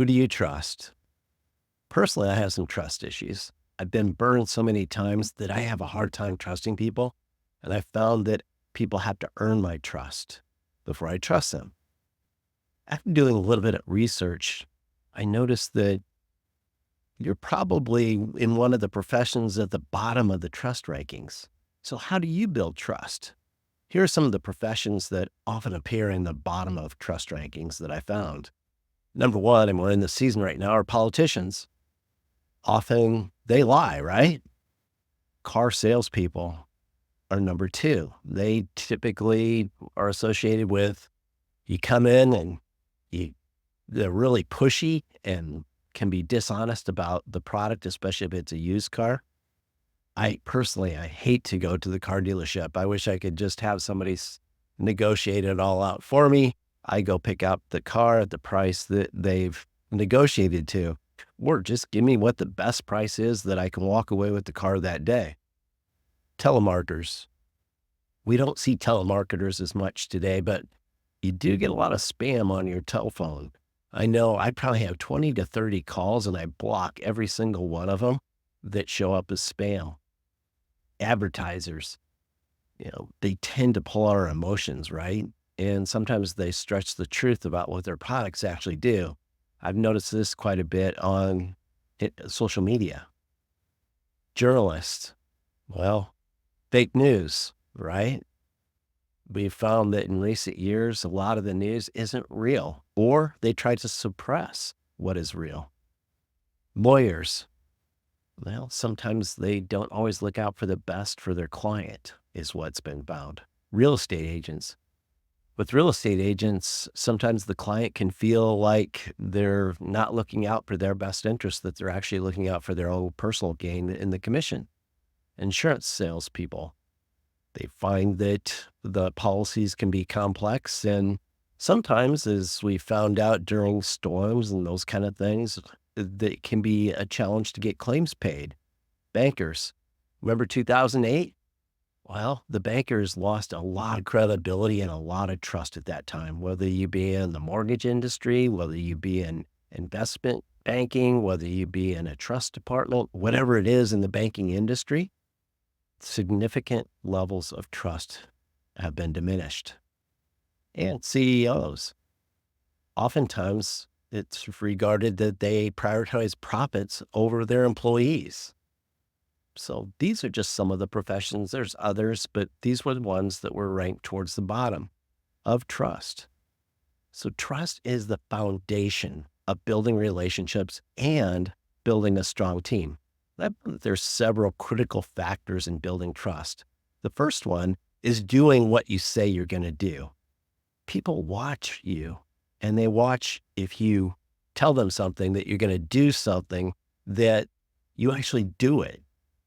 Who do you trust? Personally, I have some trust issues. I've been burned so many times that I have a hard time trusting people. And I found that people have to earn my trust before I trust them. After doing a little bit of research, I noticed that you're probably in one of the professions at the bottom of the trust rankings. So, how do you build trust? Here are some of the professions that often appear in the bottom of trust rankings that I found. Number one, and we're in the season right now, are politicians. Often they lie, right? Car salespeople are number two. They typically are associated with you come in and you, they're really pushy and can be dishonest about the product, especially if it's a used car. I personally, I hate to go to the car dealership. I wish I could just have somebody negotiate it all out for me. I go pick up the car at the price that they've negotiated to, or just give me what the best price is that I can walk away with the car that day. Telemarketers. We don't see telemarketers as much today, but you do get a lot of spam on your telephone. I know I probably have 20 to 30 calls and I block every single one of them that show up as spam. Advertisers, they tend to pull our emotions, right? And sometimes they stretch the truth about what their products actually do. I've noticed this quite a bit on social media. Journalists, well, fake news, right? We've found that in recent years, a lot of the news isn't real, or they try to suppress what is real. Lawyers, well, sometimes they don't always look out for the best for their client, is what's been found. Real estate agents. With real estate agents, sometimes the client can feel like they're not looking out for their best interest, that they're actually looking out for their own personal gain in the commission. Insurance salespeople. They find that the policies can be complex, and sometimes, as we found out during storms and those kind of things, that can be a challenge to get claims paid. Bankers. Remember 2008? Well, the bankers lost a lot of credibility and a lot of trust at that time, whether you be in the mortgage industry, whether you be in investment banking, whether you be in a trust department, whatever it is in the banking industry. Significant levels of trust have been diminished. And CEOs, oftentimes it's regarded that they prioritize profits over their employees. So these are just some of the professions. There's others, but these were the ones that were ranked towards the bottom of trust. So trust is the foundation of building relationships and building a strong team. There's several critical factors in building trust. The first one is doing what you say you're going to do. People watch you, and they watch if you tell them something that you're going to do something, that you actually do it.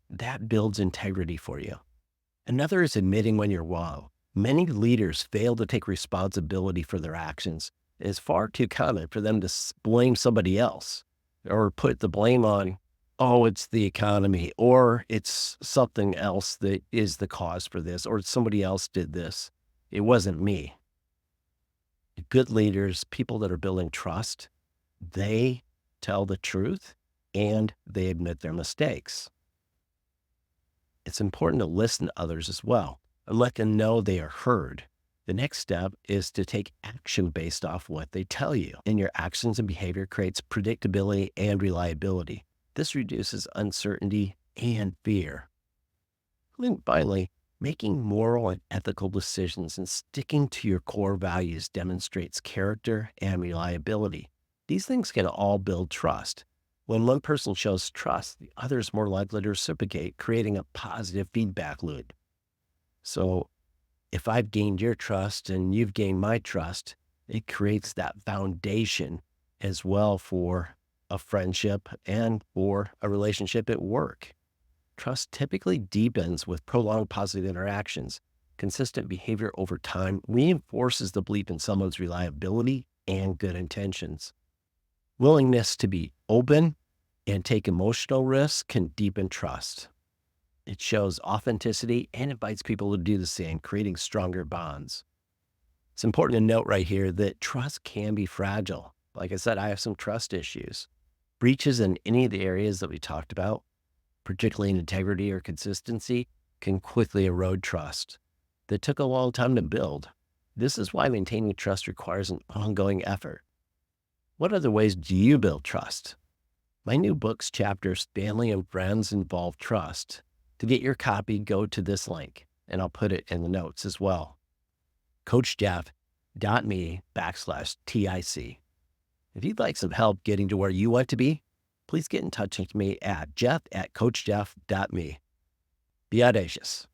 That builds integrity for you. Another is admitting when you're wrong. Many leaders fail to take responsibility for their actions. It's far too common for them to blame somebody else or put the blame on, oh, it's the economy, or it's something else that is the cause for this, or somebody else did this. It wasn't me. Good leaders, people that are building trust, they tell the truth and they admit their mistakes. It's important to listen to others as well and let them know they are heard. The next step is to take action based off what they tell you. And your actions and behavior creates predictability and reliability. This reduces uncertainty and fear. And finally, making moral and ethical decisions and sticking to your core values demonstrates character and reliability. These things can all build trust. When one person shows trust, the other is more likely to reciprocate, creating a positive feedback loop. So if I've gained your trust and you've gained my trust, it creates that foundation as well for a friendship and for a relationship at work. Trust typically deepens with prolonged positive interactions. Consistent behavior over time reinforces the belief in someone's reliability and good intentions. Willingness to be open and take emotional risks can deepen trust. It shows authenticity and invites people to do the same, creating stronger bonds. It's important to note right here that trust can be fragile. Like I said, I have some trust issues. Breaches in any of the areas that we talked about, particularly in integrity or consistency, can quickly erode trust that took a long time to build. This is why maintaining trust requires an ongoing effort. What other ways do you build trust? My new book's chapters, Family and Friends Involve Trust. To get your copy, go to this link, and I'll put it in the notes as well. CoachJeff.me/TIC. If you'd like some help getting to where you want to be, please get in touch with me at jeff@coachjeff.me. Be audacious.